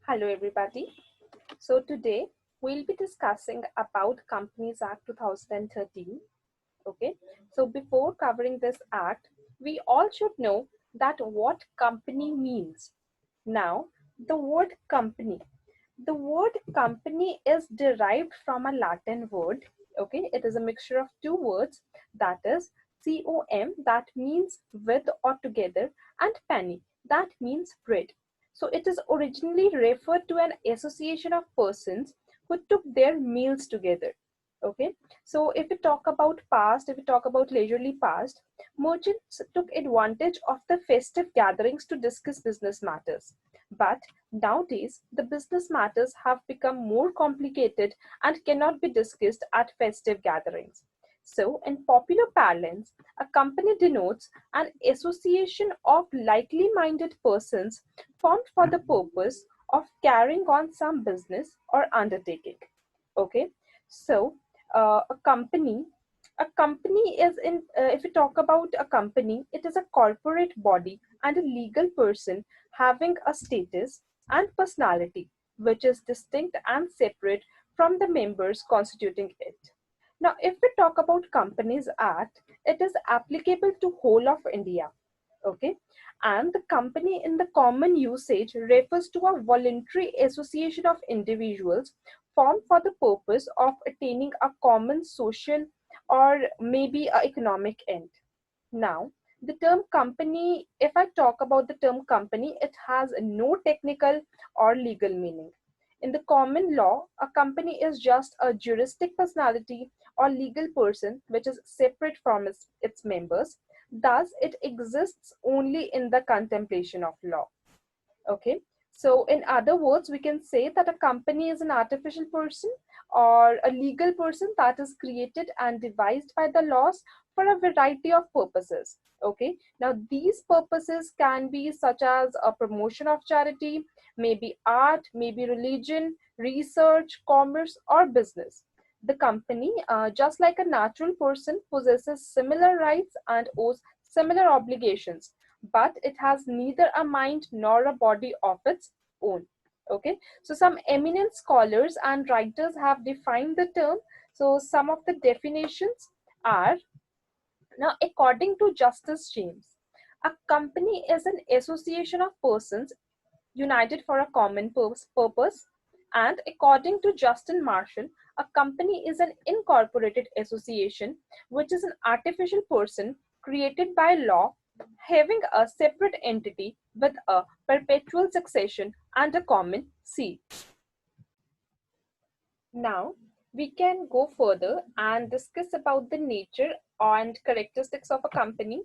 Hello everybody. So today we'll be discussing about Companies Act 2013. Okay. So before covering this act, we all should know that what company means. Now, the word company. The word company is derived from a Latin word. Okay. It is a mixture of two words, that is com, that means with or together, and penny, that means bread. So it is originally referred to an association of persons who took their meals together. Okay, so if we talk about past, if we talk about leisurely past, merchants took advantage of the festive gatherings to discuss business matters. But nowadays, the business matters have become more complicated and cannot be discussed at festive gatherings. So, in popular parlance, a company denotes an association of likely minded persons formed for the purpose of carrying on some business or undertaking. Okay, so a company, is in if we talk about a company, it is a corporate body and a legal person having a status and personality which is distinct and separate from the members constituting it. Now, if we talk about Companies Act, it is applicable to whole of India. Okay, and the company in the common usage refers to a voluntary association of individuals formed for the purpose of attaining a common social or maybe a economic end. Now, the term company, if I talk about the term company, it has no technical or legal meaning. In the common law, a company is just a juristic personality or legal person which is separate from its members. Thus, it exists only in the contemplation of law. Okay. So in other words, we can say that a company is an artificial person or a legal person that is created and devised by the laws for a variety of purposes. Okay. Now these purposes can be such as a promotion of charity, maybe art, maybe religion, research, commerce, or business. The company, just like a natural person, possesses similar rights and owes similar obligations, but it has neither a mind nor a body of its own. Okay, so some eminent scholars and writers have defined the term. So some of the definitions are, now according to Justice James, a company is an association of persons united for a common purpose. And according to Justin Marshall, a company is an incorporated association, which is an artificial person created by law, having a separate entity with a perpetual succession and a common seat. Now, we can go further and discuss about the nature and characteristics of a company.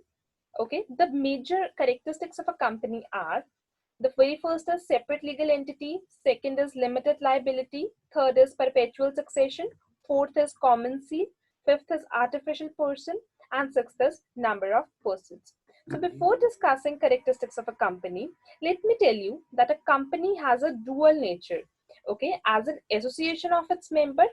Okay, the major characteristics of a company are: the very first is separate legal entity, second is limited liability, third is perpetual succession, fourth is common seal, fifth is artificial person, and sixth is number of persons. So before discussing characteristics of a company, let me tell you that a company has a dual nature. Okay, as an association of its member,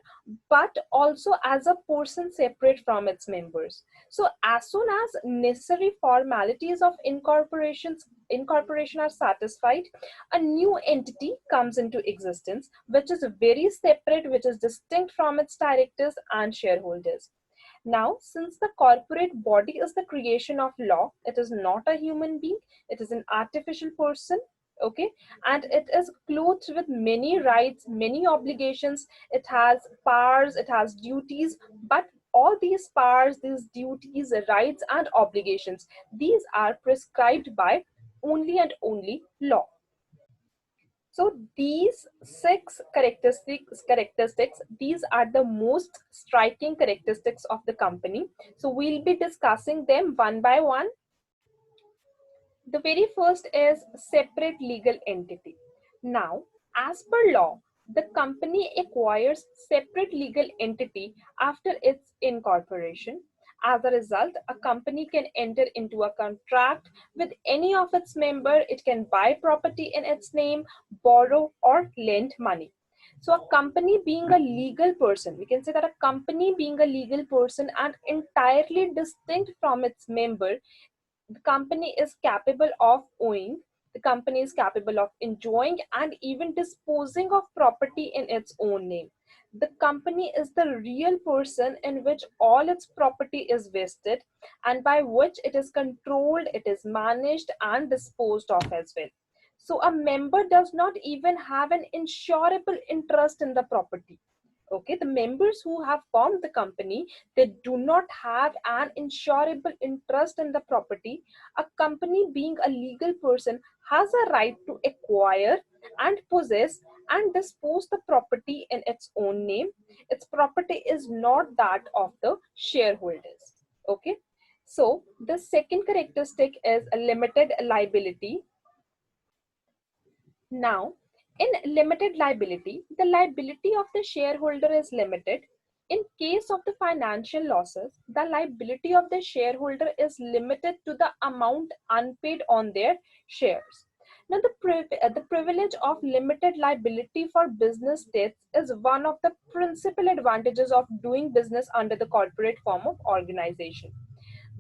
but also as a person separate from its members. So as soon as necessary formalities of incorporation are satisfied, a new entity comes into existence, which is very separate, which is distinct from its directors and shareholders. Now, since the corporate body is the creation of law, it is not a human being, it is an artificial person. Okay, and it is clothed with many rights, many obligations. It has powers, it has duties, but all these powers, these duties, rights, and obligations, these are prescribed by only and only law. So these six characteristics, these are the most striking characteristics of the company. So we'll be discussing them one by one. The very first is separate legal entity. Now, as per law, the company acquires separate legal entity after its incorporation. As a result, a company can enter into a contract with any of its member. It can buy property in its name, borrow or lend money. So a company being a legal person, we can say that a company being a legal person and entirely distinct from its member, the company is capable of owing The company is capable of enjoying and even disposing of property in its own name. The company is the real person in which all its property is vested and by which it is controlled, it is managed and disposed of as well. So a member does not even have an insurable interest in the property. Okay, the members who have formed the company, they do not have an insurable interest in the property. A company, being a legal person, has a right to acquire and possess and dispose the property in its own name. Its property is not that of the shareholders. Okay, so the second characteristic is a limited liability. Now, in limited liability, the liability of the shareholder is limited. In case of the financial losses, the liability of the shareholder is limited to the amount unpaid on their shares. Now, the privilege of limited liability for business debts is one of the principal advantages of doing business under the corporate form of organization.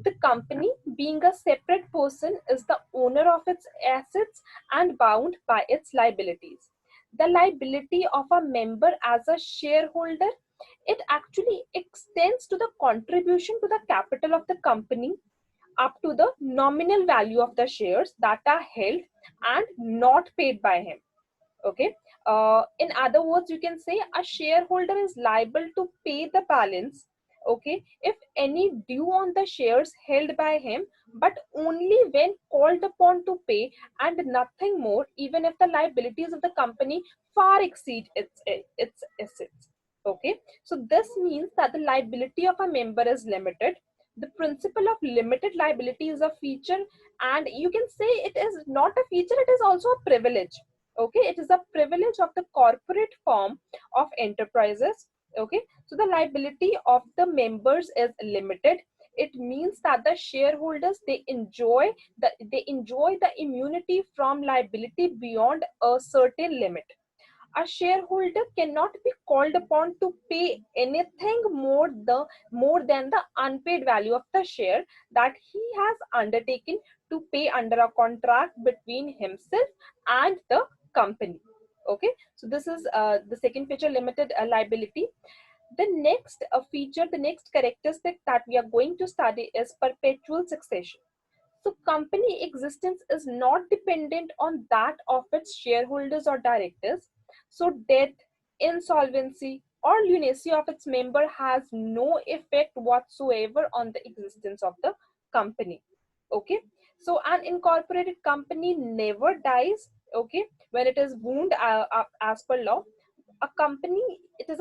The company, being a separate person, is the owner of its assets and bound by its liabilities. The liability of a member as a shareholder, it actually extends to the contribution to the capital of the company up to the nominal value of the shares that are held and not paid by him. Okay, in other words, you can say a shareholder is liable to pay the balance, okay, if any due on the shares held by him, but only when called upon to pay, and nothing more, even if the liabilities of the company far exceed its assets. Okay, so this means that the liability of a member is limited. The principle of limited liability is a feature, and you can say it is not a feature, it is also a privilege. Okay, it is a privilege of the corporate form of enterprises. Okay, so the liability of the members is limited. It means that the shareholders, they enjoy the immunity from liability beyond a certain limit. A shareholder cannot be called upon to pay anything more than the unpaid value of the share that he has undertaken to pay under a contract between himself and the company. Okay, so this is the second feature, limited liability. The next feature, the next characteristic that we are going to study is perpetual succession. So company existence is not dependent on that of its shareholders or directors. So death, insolvency, or lunacy of its member has no effect whatsoever on the existence of the company. Okay, so an incorporated company never dies. Okay, when it is wound as per law. A company, it is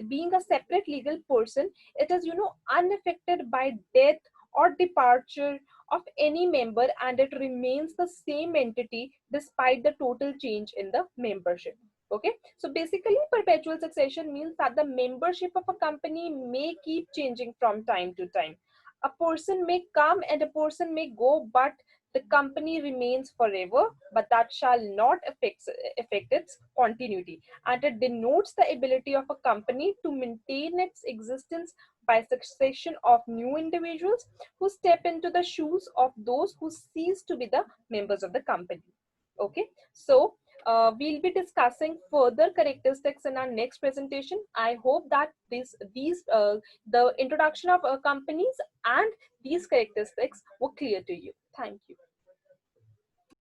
being a separate legal person, it is unaffected by death or departure of any member, and it remains the same entity despite the total change in the membership. Okay, so basically perpetual succession means that the membership of a company may keep changing from time to time. A person may come and a person may go, but the company remains forever, but that shall not affect its continuity, and it denotes the ability of a company to maintain its existence by succession of new individuals who step into the shoes of those who cease to be the members of the company. Okay, so we'll be discussing further characteristics in our next presentation. I hope that the introduction of companies and these characteristics were clear to you. Thank you.